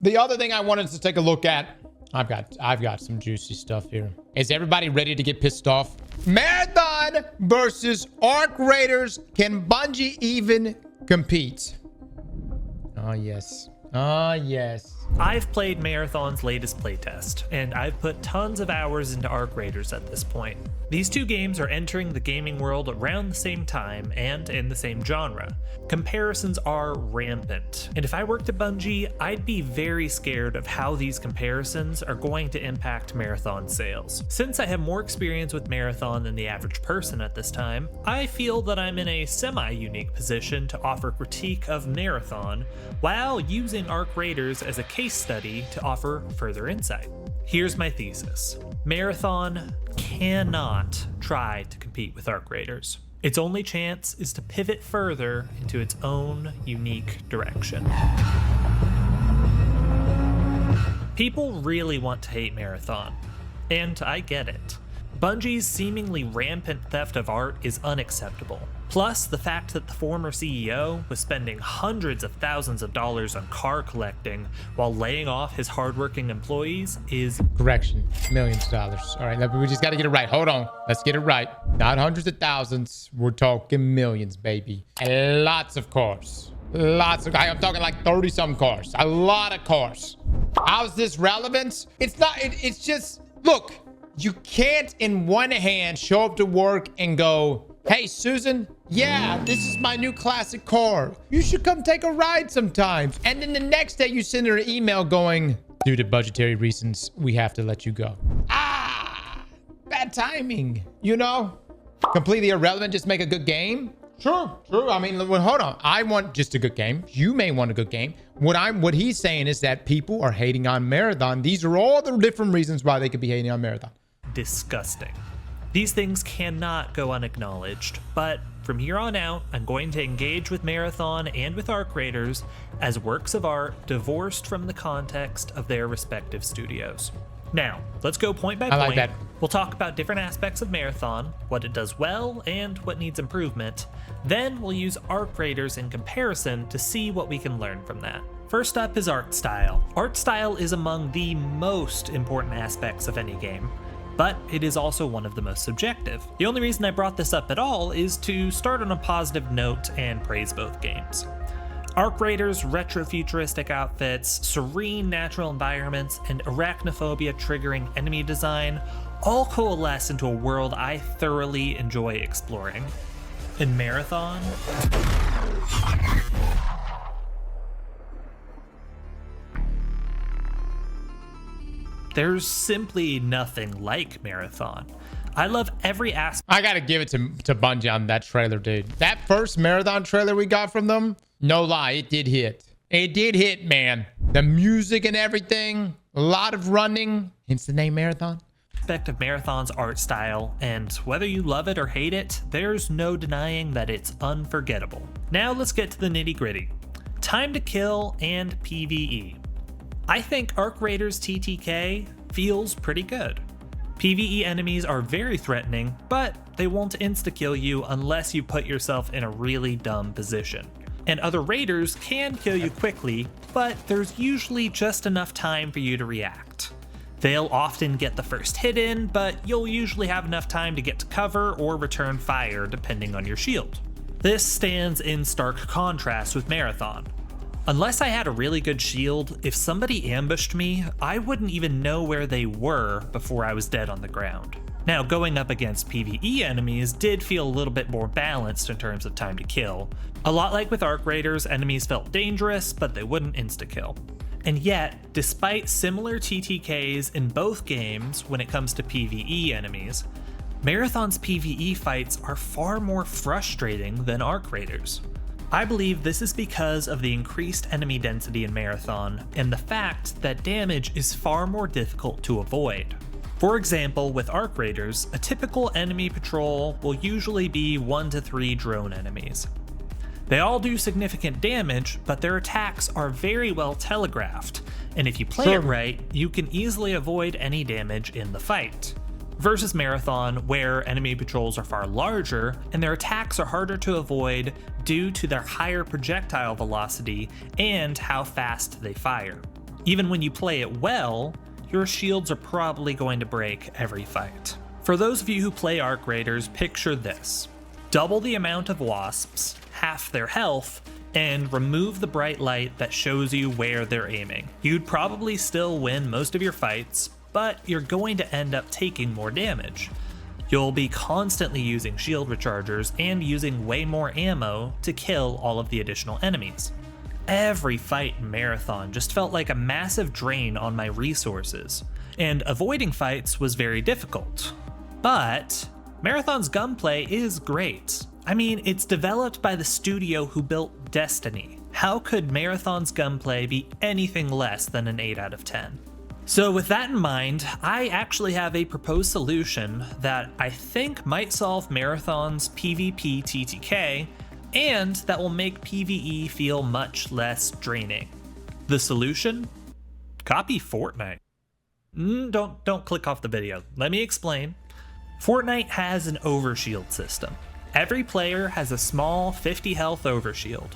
The other thing I wanted to take a look at, I've got some juicy stuff here. Is everybody ready to get pissed off? Marathon versus Arc Raiders. Can Bungie even compete? Oh, yes. Oh, yes. I've played Marathon's latest playtest, and I've put tons of hours into Arc Raiders at this point. These two games are entering the gaming world around the same time and in the same genre. Comparisons are rampant, and if I worked at Bungie, I'd be very scared of how these comparisons are going to impact Marathon sales. Since I have more experience with Marathon than the average person at this time, I feel that I'm in a semi-unique position to offer critique of Marathon while using Arc Raiders as a case study to offer further insight. Here's my thesis. Marathon cannot try to compete with Arc Raiders. Its only chance is to pivot further into its own unique direction. People really want to hate Marathon, and I get it. Bungie's seemingly rampant theft of art is unacceptable. Plus, the fact that the former CEO was spending hundreds of thousands of dollars on car collecting while laying off his hardworking employees is... Correction, millions of dollars. All right, we just got to get it right. Hold on. Let's get it right. Not hundreds of thousands. We're talking millions, baby. And lots of cars. Lots of... I'm talking like 30-some cars. A lot of cars. How's this relevant? It's not... It's just... Look, you can't in one hand show up to work and go... Hey, Susan, yeah, this is my new classic car. You should come take a ride sometimes. And then the next day you send her an email going, due to budgetary reasons, we have to let you go. Ah, bad timing, you know? Completely irrelevant, just make a good game. Sure. I mean, well, hold on. I want just a good game. You may want a good game. What he's saying is that people are hating on Marathon. These are all the different reasons why they could be hating on Marathon. Disgusting. These things cannot go unacknowledged, but from here on out, I'm going to engage with Marathon and with Arc Raiders as works of art divorced from the context of their respective studios. Now, let's go point by point. I like that. We'll talk about different aspects of Marathon, what it does well, and what needs improvement. Then we'll use Arc Raiders in comparison to see what we can learn from that. First up is art style. Art style is among the most important aspects of any game, but it is also one of the most subjective. The only reason I brought this up at all is to start on a positive note and praise both games. Arc Raiders' retro-futuristic outfits, serene natural environments, and arachnophobia triggering enemy design all coalesce into a world I thoroughly enjoy exploring. In Marathon, there's simply nothing like Marathon. I love every aspect. I gotta give it to Bungie on that trailer, dude. That first Marathon trailer we got from them, no lie, it did hit. It did hit, man. The music and everything, a lot of running, hence the name Marathon. Of Marathon's art style, and whether you love it or hate it, there's no denying that it's unforgettable. Now let's get to the nitty-gritty. Time to kill and PvE. I think Arc Raiders TTK feels pretty good. PvE enemies are very threatening, but they won't insta-kill you unless you put yourself in a really dumb position. And other raiders can kill you quickly, but there's usually just enough time for you to react. They'll often get the first hit in, but you'll usually have enough time to get to cover or return fire depending on your shield. This stands in stark contrast with Marathon. Unless I had a really good shield, if somebody ambushed me, I wouldn't even know where they were before I was dead on the ground. Now, going up against PvE enemies did feel a little bit more balanced in terms of time to kill. A lot like with Arc Raiders, enemies felt dangerous, but they wouldn't insta-kill. And yet, despite similar TTKs in both games when it comes to PvE enemies, Marathon's PvE fights are far more frustrating than Arc Raiders. I believe this is because of the increased enemy density in Marathon and the fact that damage is far more difficult to avoid. For example, with Arc Raiders, a typical enemy patrol will usually be 1 to 3 drone enemies. They all do significant damage, but their attacks are very well telegraphed, and if you play it right, you can easily avoid any damage in the fight. Versus Marathon, where enemy patrols are far larger, and their attacks are harder to avoid due to their higher projectile velocity and how fast they fire. Even when you play it well, your shields are probably going to break every fight. For those of you who play Arc Raiders, picture this. Double the amount of wasps, half their health, and remove the bright light that shows you where they're aiming. You'd probably still win most of your fights, but you're going to end up taking more damage. You'll be constantly using shield rechargers and using way more ammo to kill all of the additional enemies. Every fight in Marathon just felt like a massive drain on my resources, and avoiding fights was very difficult. But Marathon's gunplay is great. I mean, it's developed by the studio who built Destiny. How could Marathon's gunplay be anything less than an 8 out of 10? So with that in mind, I actually have a proposed solution that I think might solve Marathon's PvP TTK, and that will make PvE feel much less draining. The solution? Copy Fortnite. Don't click off the video. Let me explain. Fortnite has an overshield system. Every player has a small 50 health overshield.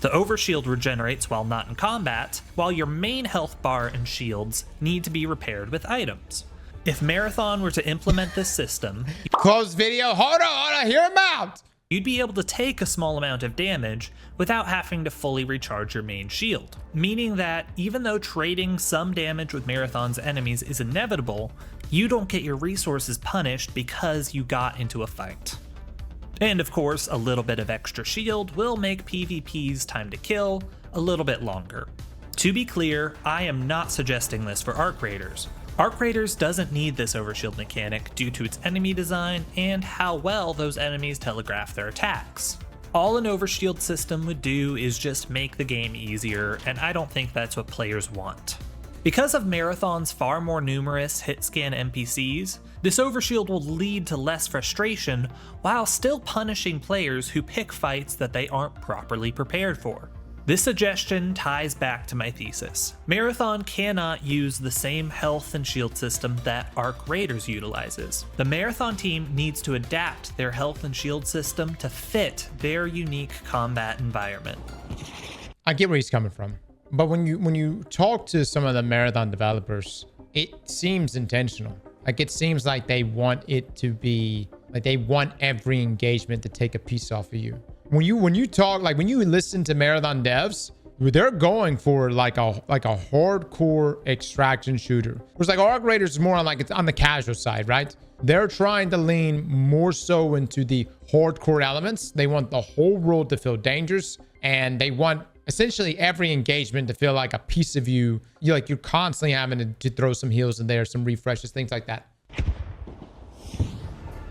The overshield regenerates while not in combat, while your main health bar and shields need to be repaired with items. If Marathon were to implement this system, Close video. Hold on, hear him out. You'd be able to take a small amount of damage without having to fully recharge your main shield. Meaning that even though trading some damage with Marathon's enemies is inevitable, you don't get your resources punished because you got into a fight. And of course, a little bit of extra shield will make PvP's time to kill a little bit longer. To be clear, I am not suggesting this for Arc Raiders. Arc Raiders doesn't need this overshield mechanic due to its enemy design and how well those enemies telegraph their attacks. All an overshield system would do is just make the game easier, and I don't think that's what players want. Because of Marathon's far more numerous hit scan NPCs, this overshield will lead to less frustration while still punishing players who pick fights that they aren't properly prepared for. This suggestion ties back to my thesis. Marathon cannot use the same health and shield system that Arc Raiders utilizes. The Marathon team needs to adapt their health and shield system to fit their unique combat environment. I get where he's coming from. But when you talk to some of the Marathon developers, it seems intentional. Like, it seems like they want it to be, like, they want every engagement to take a piece off of you. When you talk, like, when you listen to Marathon devs, they're going for like a hardcore extraction shooter. Whereas like Arc Raiders is more on like, it's on the casual side, right? They're trying to lean more so into the hardcore elements. They want the whole world to feel dangerous, and they want essentially every engagement to feel like a piece of you. You're constantly having to throw some heals in there, some refreshes, things like that.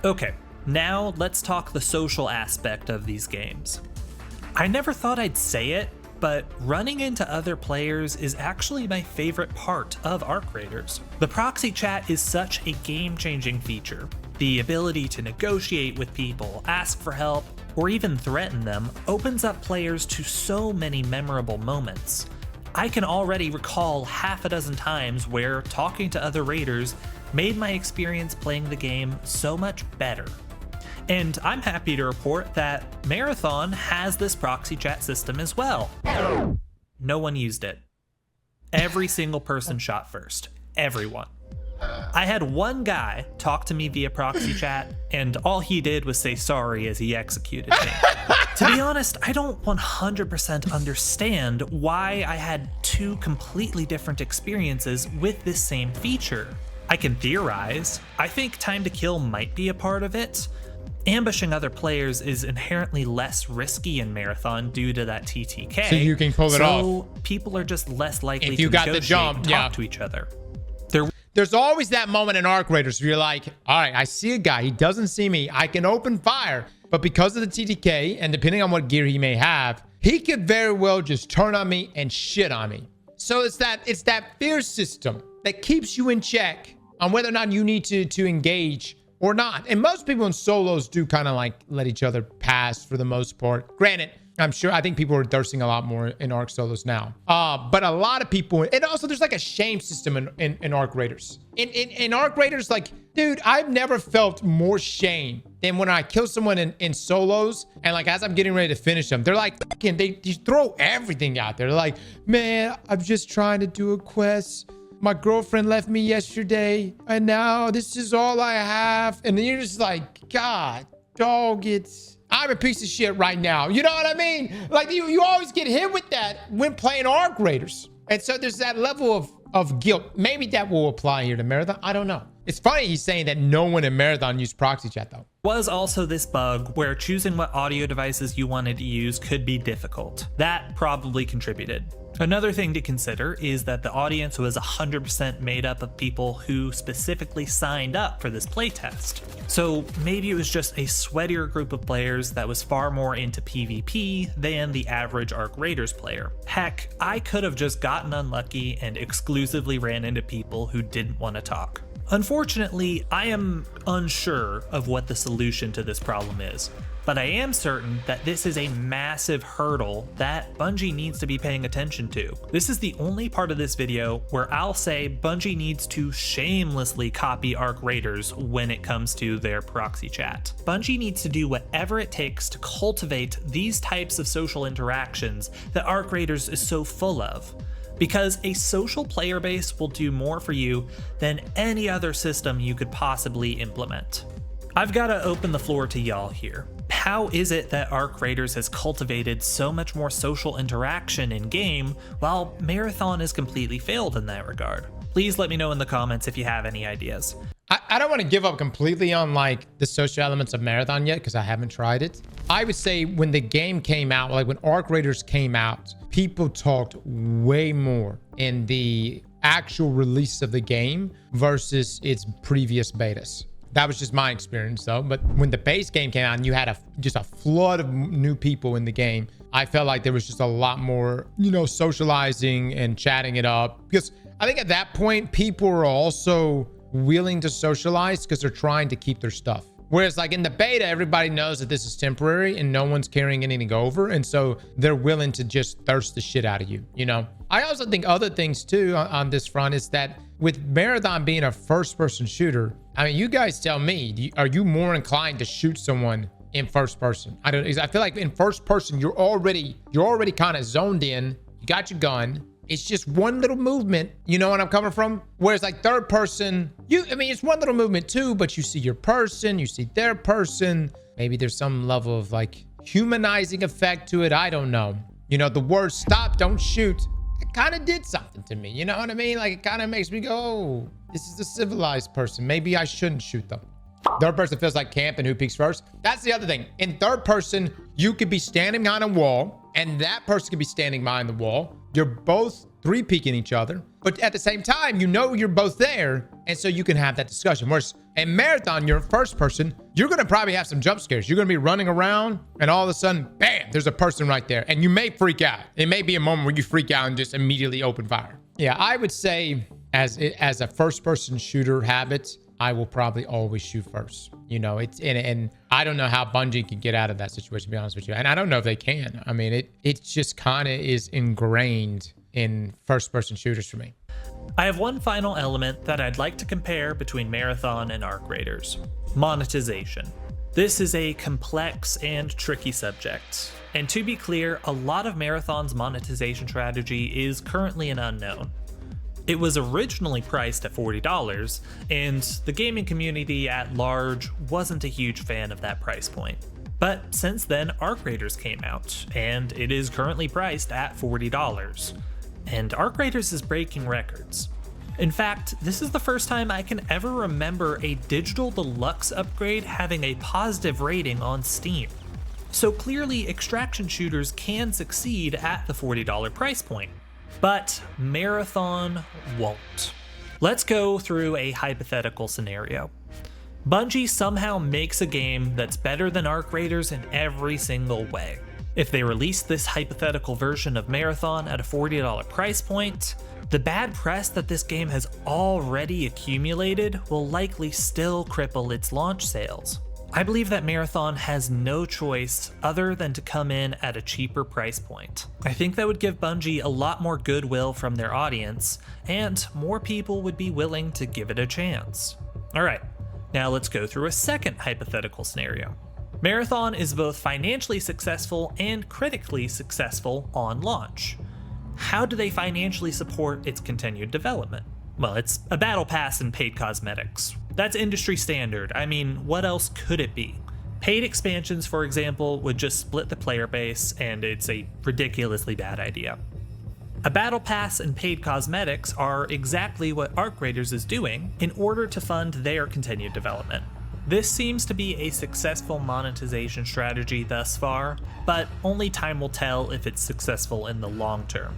Okay, now let's talk the social aspect of these games. I never thought I'd say it, but running into other players is actually my favorite part of Arc Raiders. The proxy chat is such a game-changing feature. The ability to negotiate with people, ask for help, or even threaten them opens up players to so many memorable moments. I can already recall half a dozen times where talking to other raiders made my experience playing the game so much better. And I'm happy to report that Marathon has this proxy chat system as well. No one used it. Every single person shot first. Everyone. I had one guy talk to me via proxy chat, and all he did was say sorry as he executed me. To be honest, I don't 100% understand why I had two completely different experiences with this same feature. I can theorize. I think time to kill might be a part of it. Ambushing other players is inherently less risky in Marathon due to that TTK. So you can pull it off. So people are just less likely if you to got negotiate the jump, and talk to each other. There's always that moment in Arc Raiders where you're like, all right, I see a guy. He doesn't see me. I can open fire. But because of the TTK, and depending on what gear he may have, he could very well just turn on me and shit on me. So it's that fear system that keeps you in check on whether or not you need to engage or not. And most people in solos do kind of like let each other pass for the most part. Granted, I think people are thirsting a lot more in Arc solos now. But a lot of people, and also there's like a shame system in Arc Raiders. In Arc Raiders, like, dude, I've never felt more shame then when I kill someone in solos, and like as I'm getting ready to finish them, they're like, they just throw everything out there. They're like, man, I'm just trying to do a quest. My girlfriend left me yesterday, and now this is all I have. And then you're just like, God, dog, I'm a piece of shit right now. You know what I mean? Like you always get hit with that when playing arc raiders. And so there's that level of guilt. Maybe that will apply here to Marathon. I don't know. It's funny he's saying that no one in Marathon used proxy chat though. Was also this bug where choosing what audio devices you wanted to use could be difficult. That probably contributed. Another thing to consider is that the audience was 100% made up of people who specifically signed up for this playtest. So maybe it was just a sweatier group of players that was far more into PvP than the average Arc Raiders player. Heck, I could have just gotten unlucky and exclusively ran into people who didn't want to talk. Unfortunately, I am unsure of what the solution to this problem is, but I am certain that this is a massive hurdle that Bungie needs to be paying attention to. This is the only part of this video where I'll say Bungie needs to shamelessly copy Arc Raiders when it comes to their proxy chat. Bungie needs to do whatever it takes to cultivate these types of social interactions that Arc Raiders is so full of. Because a social player base will do more for you than any other system you could possibly implement. I've got to open the floor to y'all here. How is it that Arc Raiders has cultivated so much more social interaction in game while Marathon has completely failed in that regard? Please let me know in the comments if you have any ideas. I don't want to give up completely on like the social elements of Marathon yet because I haven't tried it. I would say when the game came out, like when Arc Raiders came out, people talked way more in the actual release of the game versus its previous betas. That was just my experience though. But when the base game came out and you had just a flood of new people in the game, I felt like there was just a lot more, socializing and chatting it up. Because I think at that point, people were also willing to socialize because they're trying to keep their stuff. Whereas like in the beta, everybody knows that this is temporary and no one's carrying anything over. And so they're willing to just thirst the shit out of you, I also think other things too on this front is that with Marathon being a first-person shooter, I mean, you guys tell me, are you more inclined to shoot someone in first person? I feel like in first person, you're already kind of zoned in. You got your gun. It's just one little movement. You know what I'm coming from? Whereas like third person, it's one little movement too, but you see your person, you see their person. Maybe there's some level of like humanizing effect to it. I don't know. The word stop, don't shoot. It kind of did something to me. You know what I mean? Like it kind of makes me go, oh, this is a civilized person. Maybe I shouldn't shoot them. Third person feels like camp and who peeks first. That's the other thing. In third person, you could be standing behind a wall and that person could be standing behind the wall. You're both three peeking each other, but at the same time, you're both there. And so you can have that discussion. Whereas in Marathon, you're in first person, you're going to probably have some jump scares. You're going to be running around and all of a sudden, bam, there's a person right there. And you may freak out. It may be a moment where you freak out and just immediately open fire. Yeah, I would say as a first person shooter habit, I will probably always shoot first. And I don't know how Bungie can get out of that situation, to be honest with you. And I don't know if they can. I mean, it just kind of is ingrained in first person shooters for me. I have one final element that I'd like to compare between Marathon and Arc Raiders: monetization. This is a complex and tricky subject. And to be clear, a lot of Marathon's monetization strategy is currently an unknown. It was originally priced at $40, and the gaming community at large wasn't a huge fan of that price point. But since then, Arc Raiders came out, and it is currently priced at $40. And Arc Raiders is breaking records. In fact, this is the first time I can ever remember a digital deluxe upgrade having a positive rating on Steam. So clearly, extraction shooters can succeed at the $40 price point. But Marathon won't. Let's go through a hypothetical scenario. Bungie somehow makes a game that's better than Arc Raiders in every single way. If they release this hypothetical version of Marathon at a $40 price point, the bad press that this game has already accumulated will likely still cripple its launch sales. I believe that Marathon has no choice other than to come in at a cheaper price point. I think that would give Bungie a lot more goodwill from their audience, and more people would be willing to give it a chance. Alright, Now let's go through a second hypothetical scenario. Marathon is both financially successful and critically successful on launch. How do they financially support its continued development? Well, it's a battle pass and paid cosmetics. That's industry standard. I mean, what else could it be? Paid expansions, for example, would just split the player base, and it's a ridiculously bad idea. A battle pass and paid cosmetics are exactly what Arc Raiders is doing in order to fund their continued development. This seems to be a successful monetization strategy thus far, but only time will tell if it's successful in the long term.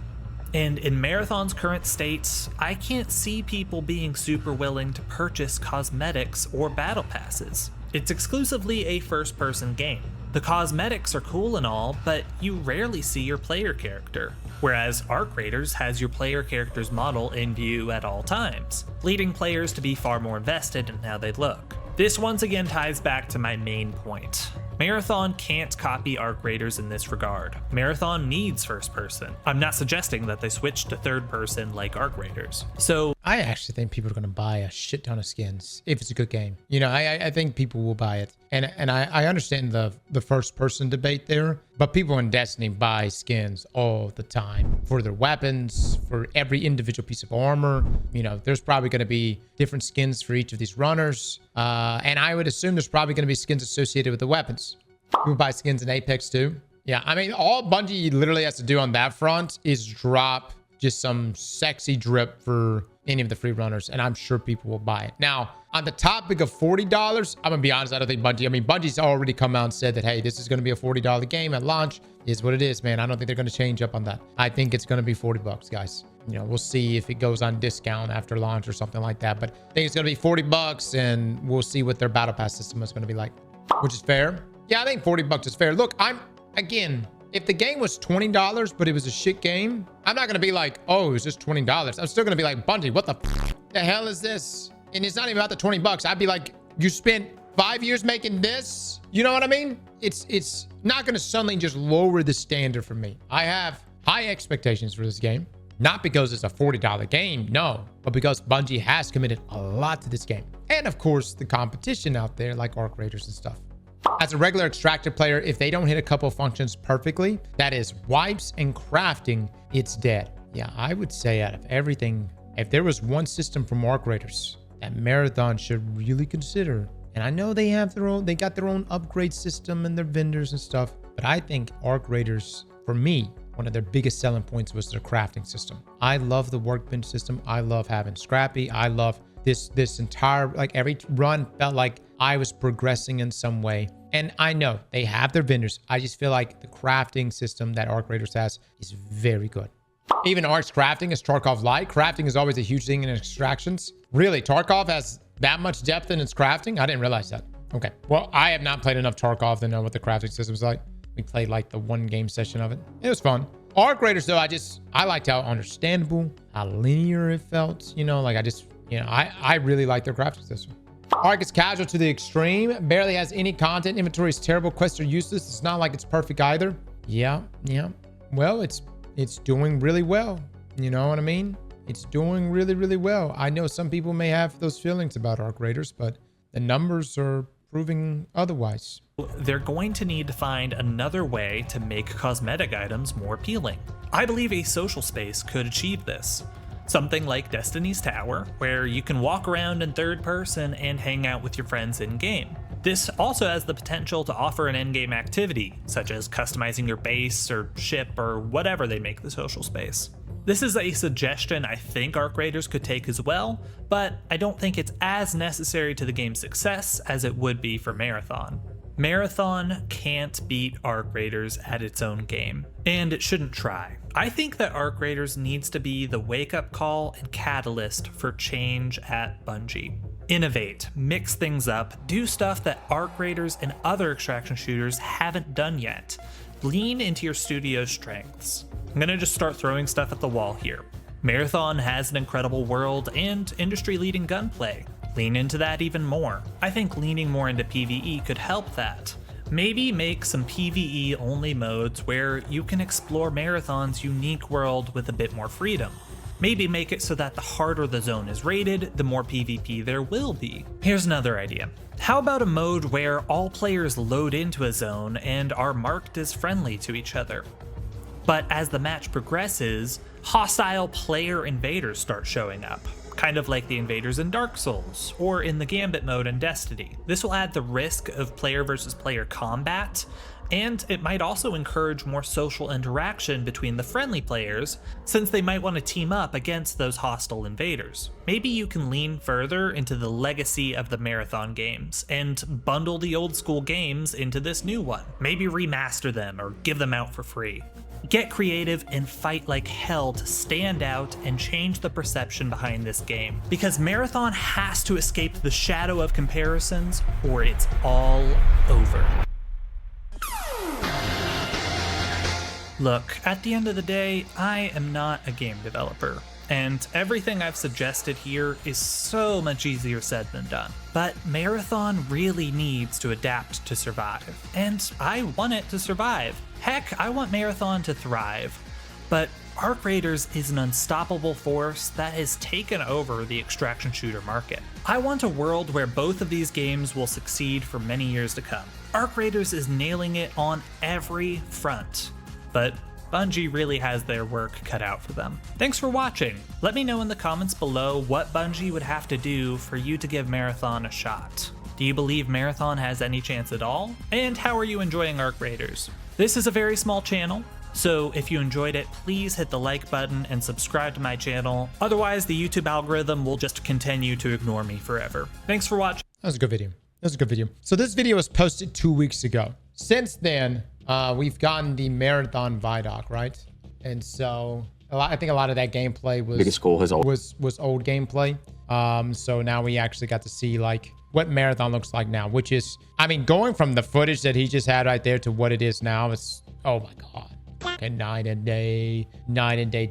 And in Marathon's current state, I can't see people being super willing to purchase cosmetics or battle passes. It's exclusively a first-person game. The cosmetics are cool and all, but you rarely see your player character, whereas Arc Raiders has your player character's model in view at all times, leading players to be far more invested in how they look. This once again ties back to my main point. Marathon can't copy Arc Raiders in this regard. Marathon needs first person. I'm not suggesting that they switch to third person like Arc Raiders. So I actually think people are going to buy a shit ton of skins if it's a good game. You know, I think people will buy it. And I understand the first person debate there, but people in Destiny buy skins all the time for their weapons, for every individual piece of armor. You know, there's probably going to be different skins for each of these runners. And I would assume there's probably going to be skins associated with the weapons. People buy skins in Apex too. Yeah, I mean, all Bungie literally has to do on that front is drop just some sexy drip for any of the free runners, and I'm sure people will buy it. Now, on the topic of $40, I'm gonna be honest, I don't think Bungie's already come out and said that, hey, this is gonna be a $40 game at launch. Is what it is, man. I don't think they're gonna change up on that. I think it's gonna be $40, guys. You know, we'll see if it goes on discount after launch or something like that, but I think it's gonna be $40, and we'll see what their battle pass system is gonna be like, which is fair. Yeah, I think $40 is fair. Look, again, if the game was $20, but it was a shit game, I'm not going to be like, oh, it was just $20. I'm still going to be like, Bungie, what the hell is this? And it's not even about the $20. I'd be like, you spent 5 years making this? You know what I mean? It's not going to suddenly just lower the standard for me. I have high expectations for this game. Not because it's a $40 game, no, but because Bungie has committed a lot to this game. And of course, the competition out there like Arc Raiders and stuff. As a regular extractor player, if they don't hit a couple functions perfectly, that is wipes and crafting, it's dead. Yeah, I would say out of everything, if there was one system from Arc Raiders that Marathon should really consider, and I know they got their own upgrade system and their vendors and stuff, but I think Arc Raiders, for me, one of their biggest selling points was their crafting system. I love the workbench system. I love having Scrappy. I love this entire, like every run felt like I was progressing in some way. And I know they have their vendors. I just feel like the crafting system that Arc Raiders has is very good. Even Arc's crafting is Tarkov light. Crafting is always a huge thing in extractions. Really, Tarkov has that much depth in its crafting? I didn't realize that. Okay, well, I have not played enough Tarkov to know what the crafting system is like. We played like the one game session of it. It was fun. Arc Raiders though, I liked how understandable, how linear it felt. You know, like I really like their crafting system. Arc is casual to the extreme. Barely has any content. Inventory is terrible. Quests are useless. It's not like it's perfect either. Yeah. Well, it's doing really well. You know what I mean? It's doing really, really well. I know some people may have those feelings about Arc Raiders, but the numbers are proving otherwise. They're going to need to find another way to make cosmetic items more appealing. I believe a social space could achieve this. Something like Destiny's Tower, where you can walk around in third person and hang out with your friends in-game. This also has the potential to offer an in-game activity, such as customizing your base or ship or whatever they make the social space. This is a suggestion I think Arc Raiders could take as well, but I don't think it's as necessary to the game's success as it would be for Marathon. Marathon can't beat Arc Raiders at its own game, and it shouldn't try. I think that Arc Raiders needs to be the wake-up call and catalyst for change at Bungie. Innovate, mix things up, do stuff that Arc Raiders and other extraction shooters haven't done yet. Lean into your studio's strengths. I'm gonna just start throwing stuff at the wall here. Marathon has an incredible world and industry-leading gunplay. Lean into that even more. I think leaning more into PvE could help that. Maybe make some PvE only modes where you can explore Marathon's unique world with a bit more freedom. Maybe make it so that the harder the zone is rated, the more PvP there will be. Here's another idea. How about a mode where all players load into a zone and are marked as friendly to each other? But as the match progresses, hostile player invaders start showing up, kind of like the invaders in Dark Souls, or in the Gambit mode in Destiny. This will add the risk of player versus player combat, and it might also encourage more social interaction between the friendly players, since they might want to team up against those hostile invaders. Maybe you can lean further into the legacy of the Marathon games, and bundle the old school games into this new one. Maybe remaster them, or give them out for free. Get creative and fight like hell to stand out and change the perception behind this game, because Marathon has to escape the shadow of comparisons, or it's all over. Look, at the end of the day, I am not a game developer, and everything I've suggested here is so much easier said than done. But Marathon really needs to adapt to survive, and I want it to survive. Heck, I want Marathon to thrive. But Arc Raiders is an unstoppable force that has taken over the extraction shooter market. I want a world where both of these games will succeed for many years to come. Arc Raiders is nailing it on every front, but Bungie really has their work cut out for them. Thanks for watching. Let me know in the comments below what Bungie would have to do for you to give Marathon a shot. Do you believe Marathon has any chance at all? And how are you enjoying Arc Raiders? This is a very small channel, so if you enjoyed it, please hit the like button and subscribe to my channel. Otherwise, the YouTube algorithm will just continue to ignore me forever. Thanks for watching. That was a good video. That was a good video. So this video was posted 2 weeks ago. Since then, we've gotten the Marathon Vidoc, right? And so I think a lot of that gameplay was old gameplay. So now we actually got to see like what Marathon looks like now, which is, I mean, going from the footage that he just had right there to what it is now, it's, oh my God, a night and day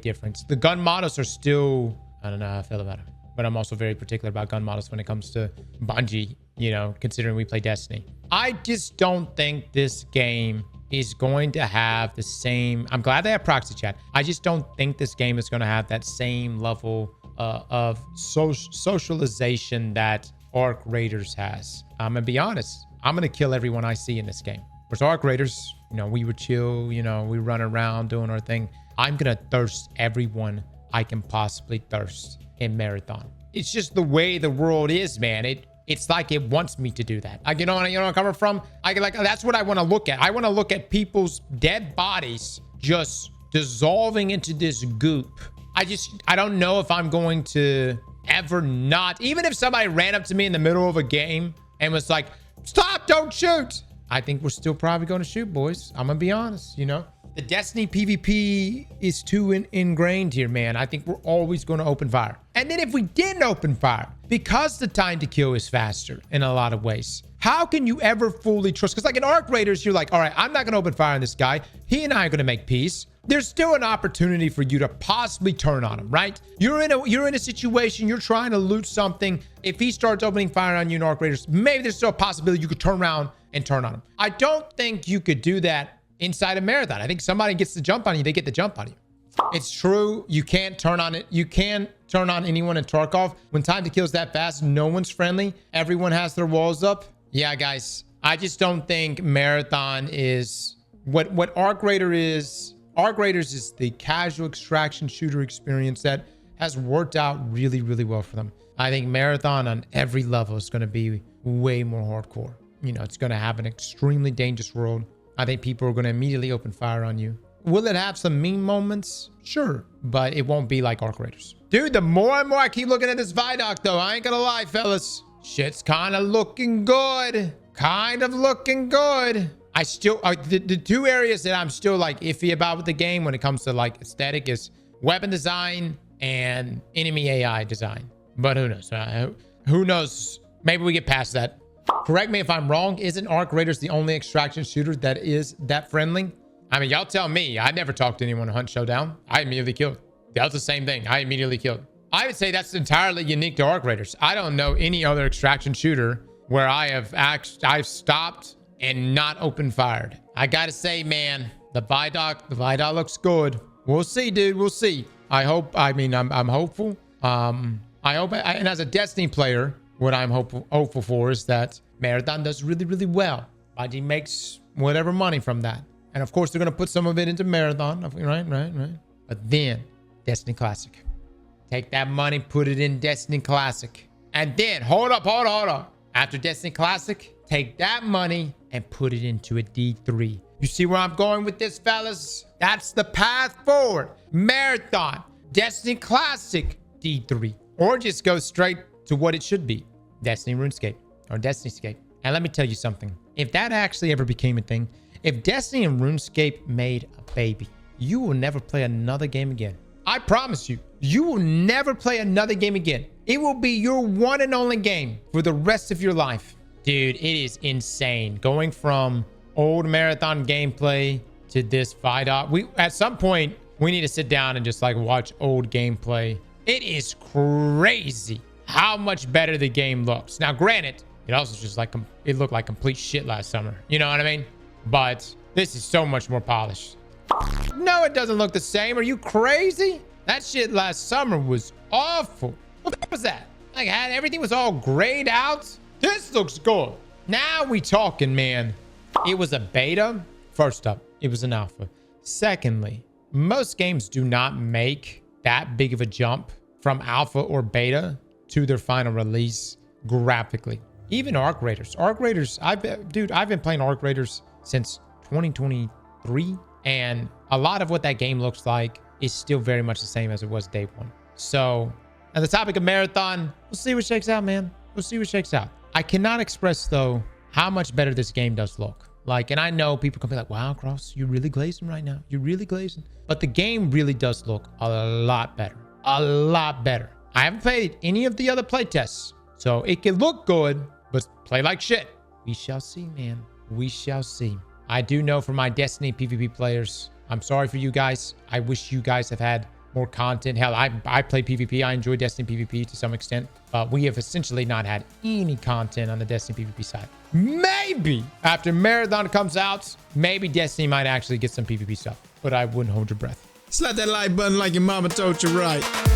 difference. The gun models are still, I don't know how I feel about it, but I'm also very particular about gun models when it comes to Bungie, you know, considering we play Destiny. I just don't think this game is going to have the same, I'm glad they have proxy chat. I just don't think this game is going to have that same level of socialization that Arc Raiders has. I'm gonna be honest, I'm gonna kill everyone I see in this game. Whereas Arc Raiders, you know, we would chill, you know, we run around doing our thing. I'm gonna thirst everyone I can possibly thirst in Marathon. It's just the way the world is, man. It's like it wants me to do that. You know where I'm coming from? That's what I want to look at. I want to look at people's dead bodies just dissolving into this goop. I don't know if I'm going to ever not, even if somebody ran up to me in the middle of a game and was like, stop, don't shoot. I think we're still probably going to shoot, boys. I'm going to be honest, you know. The Destiny PvP is too ingrained here, man. I think we're always going to open fire. And then if we didn't open fire, because the time to kill is faster in a lot of ways, how can you ever fully trust? Because like in Arc Raiders, you're like, all right, I'm not going to open fire on this guy. He and I are going to make peace. There's still an opportunity for you to possibly turn on him, right? You're in a situation, you're trying to loot something. If he starts opening fire on you in Arc Raiders, maybe there's still a possibility you could turn around and turn on him. I don't think you could do that inside a Marathon. I think somebody gets the jump on you, they get the jump on you. It's true, you can't turn on it. You can't turn on anyone in Tarkov. When time to kill is that fast, no one's friendly. Everyone has their walls up. Yeah, guys, I just don't think Marathon is what Arc Raider is. Arc Raiders is the casual extraction shooter experience that has worked out really, really well for them. I think Marathon on every level is going to be way more hardcore. You know, it's going to have an extremely dangerous world. I think people are going to immediately open fire on you. Will it have some meme moments? Sure, but it won't be like Arc Raiders. Dude, the more and more I keep looking at this Vidoc, though, I ain't gonna lie, fellas. Shit's kind of looking good. Kind of looking good. I still, the two areas that I'm still like iffy about with the game when it comes to like aesthetic is weapon design and enemy AI design. But who knows? Who knows? Maybe we get past that. Correct me if I'm wrong. Isn't Arc Raiders the only extraction shooter that is that friendly? I mean, y'all tell me. I never talked to anyone on Hunt Showdown. I immediately killed. That was the same thing. I immediately killed. I would say that's entirely unique to Arc Raiders. I don't know any other extraction shooter where I've stopped and not open fired. I gotta say, man, the Vidoc looks good. We'll see, dude. We'll see. I hope, I mean, I'm hopeful. I hope, and as a Destiny player, what I'm hopeful for is that Marathon does really, really well. Bungie makes whatever money from that. And of course, they're going to put some of it into Marathon. Right. But then, Destiny Classic. Take that money, put it in Destiny Classic. And then, hold up. After Destiny Classic, take that money and put it into a D3. You see where I'm going with this, fellas? That's the path forward. Marathon, Destiny Classic, D3. Or just go straight to what it should be. Destiny RuneScape or Destinyscape. And let me tell you something. If that actually ever became a thing, if Destiny and RuneScape made a baby, you will never play another game again. I promise you, you will never play another game again. It will be your one and only game for the rest of your life. Dude, it is insane. Going from old Marathon gameplay to this fight up. At some point, we need to sit down and just like watch old gameplay. It is crazy how much better the game looks. Now, granted, it also just like, it looked like complete shit last summer. You know what I mean? But this is so much more polished. No, it doesn't look the same. Are you crazy? That shit last summer was awful. What was that? Like, everything was all grayed out. This looks good. Now we talking, man. It was a beta. First up, it was an alpha. Secondly, most games do not make that big of a jump from alpha or beta to their final release graphically. Even Arc Raiders. I've been playing Arc Raiders since 2023. And a lot of what that game looks like is still very much the same as it was day one. So, on the topic of Marathon, we'll see what shakes out, man. We'll see what shakes out. I cannot express, though, how much better this game does look. Like, and I know people can be like, wow, Cross, you're really glazing right now. You're really glazing. But the game really does look a lot better. A lot better. I haven't played any of the other playtests, so it can look good, but play like shit. We shall see, man. We shall see. I do know for my Destiny PvP players, I'm sorry for you guys. I wish you guys have had more content. Hell, I play PvP. I enjoy Destiny PvP to some extent, but we have essentially not had any content on the Destiny PvP side. Maybe after Marathon comes out, maybe Destiny might actually get some PvP stuff, but I wouldn't hold your breath. Slap that like button like your mama told you right.